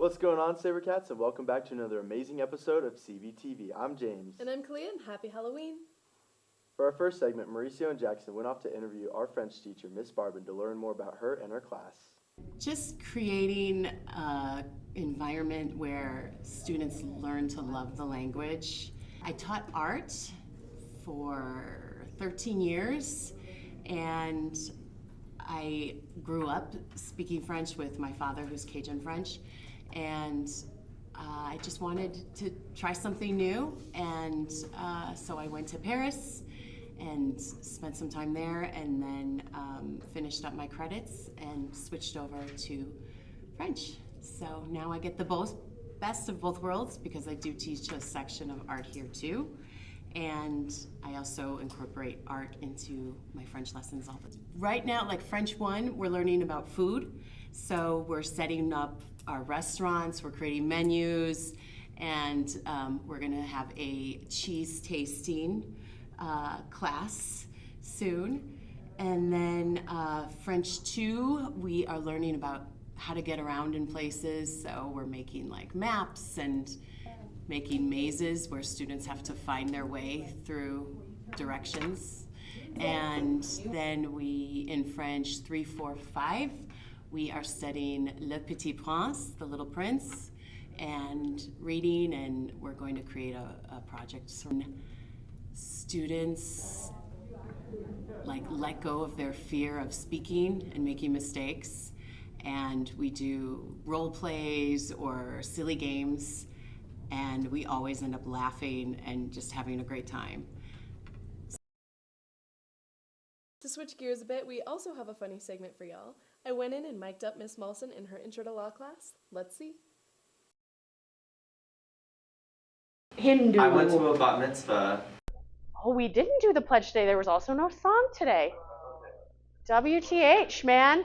What's going on, Sabercats, and welcome back to another amazing episode of CVTV. I'm James. And I'm Kalia, and happy Halloween. For our first segment, Mauricio and Jackson went off to interview our French teacher, Miss Barbin, to learn more about her and her class. Just creating an environment where students learn to love the language. I taught art for 13 years, and I grew up speaking French with my father, who's Cajun French, and I just wanted to try something new, and so I went to Paris and spent some time there, and then finished up my credits and switched over to French. So now I get the best of both worlds, because I do teach a section of art here too, and I also incorporate art into my French lessons all the time. Right now, like French 1, we're learning about food, so we're setting up our restaurants, we're creating menus, and we're gonna have a cheese tasting class soon. And then French 2, we are learning about how to get around in places, so we're making like maps and making mazes where students have to find their way through directions. And then we, in French 3, 4, 5, we are studying Le Petit Prince, the Little Prince, and reading, and we're going to create a project so students like let go of their fear of speaking and making mistakes, and we do role plays or silly games, and we always end up laughing and just having a great time. To switch gears a bit, we also have a funny segment for y'all. I went in and mic'd up Miss Molson in her Intro to Law class. Let's see. Hindu. I went to a bat mitzvah. Oh, we didn't do the pledge today. There was also no song today. WTH, man.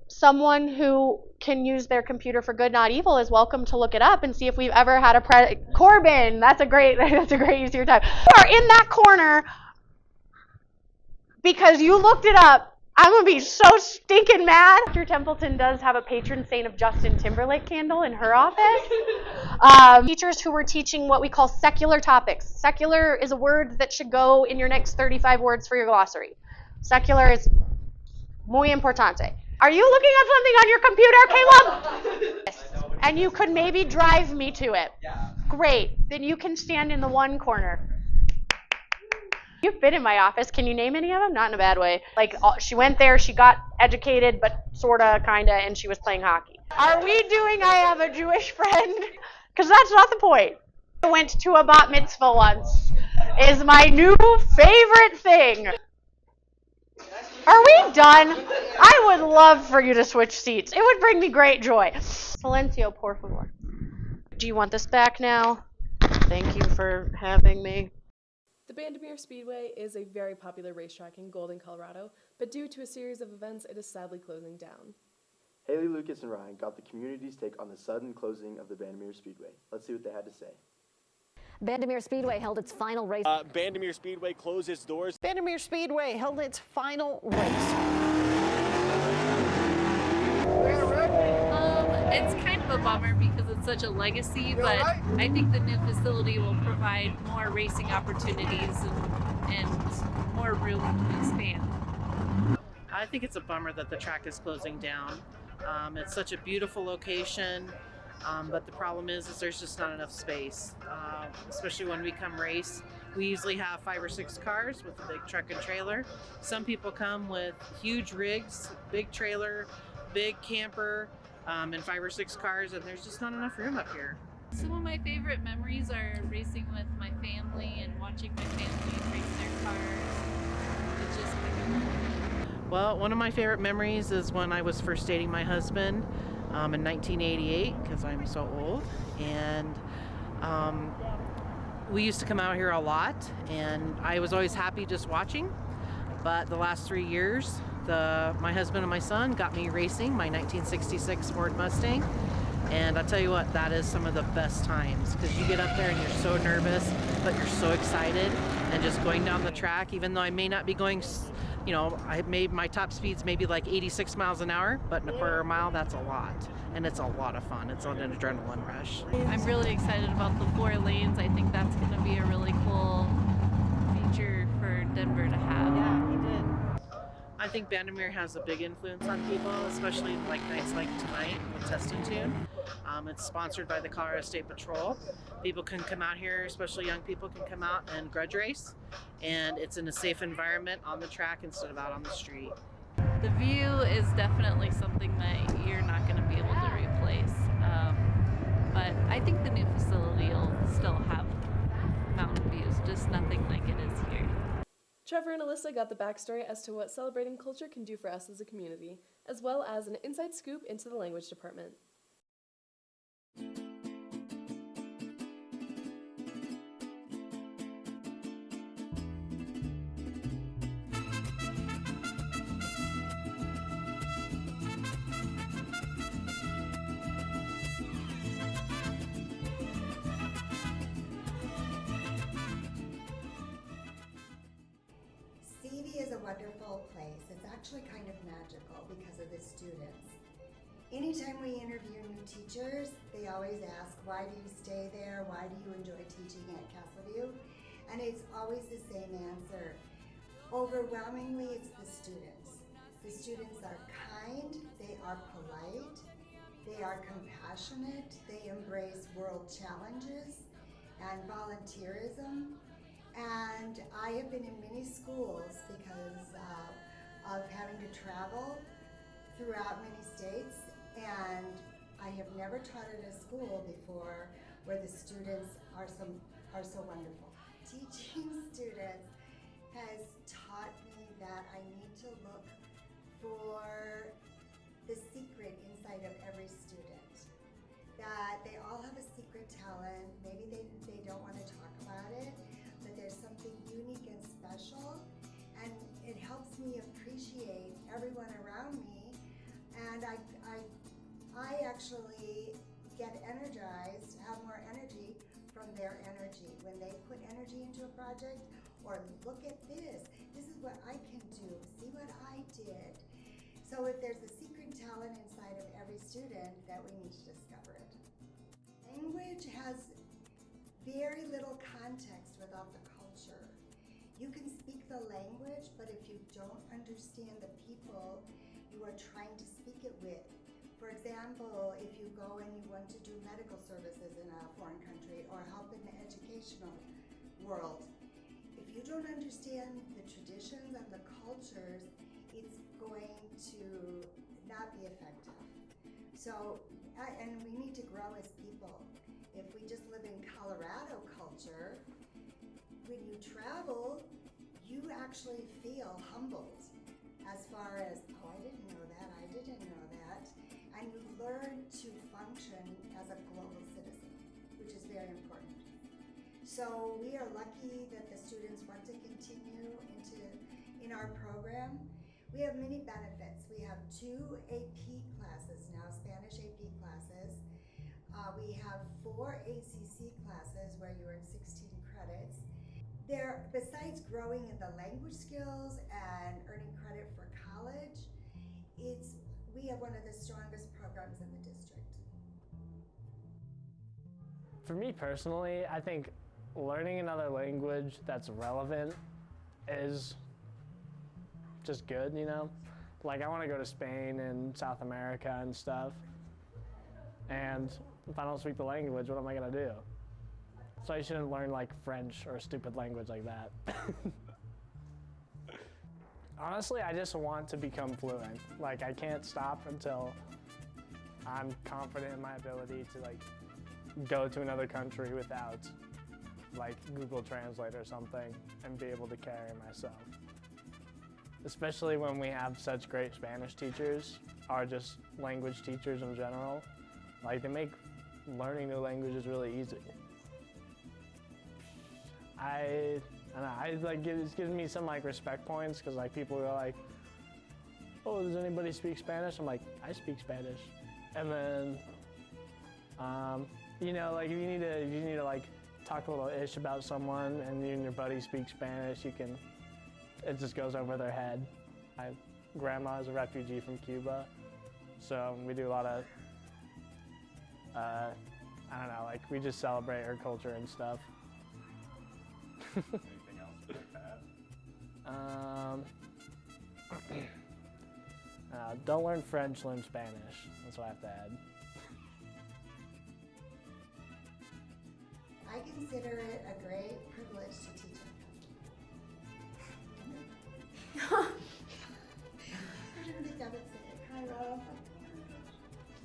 Someone who can use their computer for good, not evil, is welcome to look it up and see if we've ever had a Corbin. That's a great use of your time. You are in that corner because you looked it up. I'm going to be so stinking mad. Dr. Templeton does have a patron saint of Justin Timberlake candle in her office. Teachers who were teaching what we call secular topics. Secular is a word that should go in your next 35 words for your glossary. Secular is muy importante. Are you looking at something on your computer, Caleb? Yes. And you could maybe drive me to it. Great. Then you can stand in the one corner. You've been in my office. Can you name any of them? Not in a bad way. Like, she went there, she got educated, but sorta, kinda, and she was playing hockey. Are we doing I have a Jewish friend? Because that's not the point. I went to a bat mitzvah once. Is my new favorite thing. Are we done? I would love for you to switch seats. It would bring me great joy. Silencio, por favor. Do you want this back now? Thank you for having me. The Bandimere Speedway is a very popular racetrack in Golden, Colorado, but due to a series of events, it is sadly closing down. Haley, Lucas, and Ryan got the community's take on the sudden closing of the Bandimere Speedway. Let's see what they had to say. Bandimere Speedway held its final race. Bandimere Speedway closed its doors. Bandimere Speedway held its final race. It's kind of a bummer because it's such a legacy, but I think the new facility will provide more racing opportunities and more room to expand. I think it's a bummer that the track is closing down. It's such a beautiful location, but the problem is there's just not enough space, especially when we come race. We usually have 5 or 6 cars with a big truck and trailer. Some people come with huge rigs, big trailer, big camper, and 5 or 6 cars, and there's just not enough room up here. Some of my favorite memories are racing with my family and watching my family race their cars. It's just Well, one of my favorite memories is when I was first dating my husband in 1988, because I'm so old, and we used to come out here a lot, and I was always happy just watching. But the last 3 years, my husband and my son got me racing my 1966 Ford Mustang, and I'll tell you what, that is some of the best times, because you get up there and you're so nervous, but you're so excited, and just going down the track, even though I may not be going you know, I made my top speeds maybe like 86 miles an hour, but in a quarter mile, that's a lot. And it's a lot of fun. It's an adrenaline rush. I'm really excited about the 4 lanes. I think that's going to be a really cool feature for Denver to have. Yeah, he did. I think Bandimere has a big influence on people, especially like nights like tonight with Test and Tune. It's sponsored by the Colorado State Patrol. People can come out here, especially young people can come out and grudge race. And it's in a safe environment on the track instead of out on the street. The view is definitely something that you're not going to be able to replace. But I think the new facility will still have mountain views, just nothing like it is here. Trevor and Alyssa got the backstory as to what celebrating culture can do for us as a community, as well as an inside scoop into the language department. CV is a wonderful place. It's actually kind of magical because of the students. Anytime we interview new teachers, they always ask, why do you stay there? Why do you enjoy teaching at Castleview? And it's always the same answer. Overwhelmingly, it's the students. The students are kind, they are polite, they are compassionate, they embrace world challenges and volunteerism. And I have been in many schools because of having to travel throughout many states, and I have never taught at a school before where the students are so wonderful. Teaching students has taught me that I need to look for the secret inside of every student. That they all have a secret talent. Maybe they don't want to talk about it, but there's something unique and special, and it helps me appreciate everyone around me, and I actually get energized, have more energy from their energy. When they put energy into a project, or look at this is what I can do, see what I did. So if there's a secret talent inside of every student, that we need to discover it. Language has very little context without the culture. You can speak the language, but if you don't understand the people you are trying to speak it with. For example, if you go and you want to do medical services in a foreign country or help in the educational world, if you don't understand the traditions and the cultures, it's going to not be effective. So, and we need to grow as people. If we just live in Colorado culture, when you travel, you actually feel humbled as far as, oh, I didn't know that, I didn't know that. And you learn to function as a global citizen, which is very important. So we are lucky that the students want to continue in our program. We have many benefits. We have 2 AP classes now, Spanish AP classes. We have 4 ACC classes where you earn 16 credits. Besides growing in the language skills and earning credit for college, we have one of the strongest programs in the district. For me personally, I think learning another language that's relevant is just good, you know? Like, I want to go to Spain and South America and stuff. And if I don't speak the language, what am I going to do? So I shouldn't learn like French or a stupid language like that. Honestly, I just want to become fluent. Like, I can't stop until I'm confident in my ability to like go to another country without like Google Translate or something and be able to carry myself. Especially when we have such great Spanish teachers, or just language teachers in general. Like, they make learning new languages really easy. I don't know, it gives me some like respect points, because like people are like, oh, does anybody speak Spanish? I'm like, I speak Spanish. And then, you know, like if you need to like talk a little ish about someone and you and your buddy speak Spanish, it just goes over their head. My grandma is a refugee from Cuba, so we do a lot of, I don't know, like we just celebrate her culture and stuff. Anything else you like to add? Don't learn French, learn Spanish. That's what I have to add. I consider it a great privilege to teach him. I didn't think I would say it, kind of.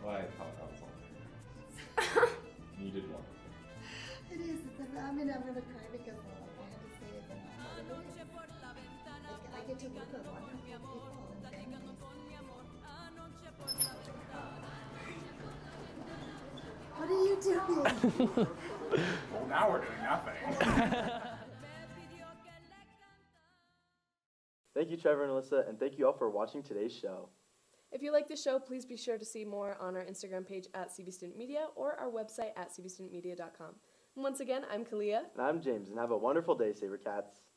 Well, I thought that was all there. You did wonderful. It is. I'm gonna cry because I had to say it, but not I get to work with wonderful people and families. What are you doing? Well, now we're doing nothing. Thank you, Trevor and Alyssa, and thank you all for watching today's show. If you like the show, please be sure to see more on our Instagram page at CV Student Media or our website at cvstudentmedia.com. And once again, I'm Kalia. And I'm James, and have a wonderful day, Sabercats.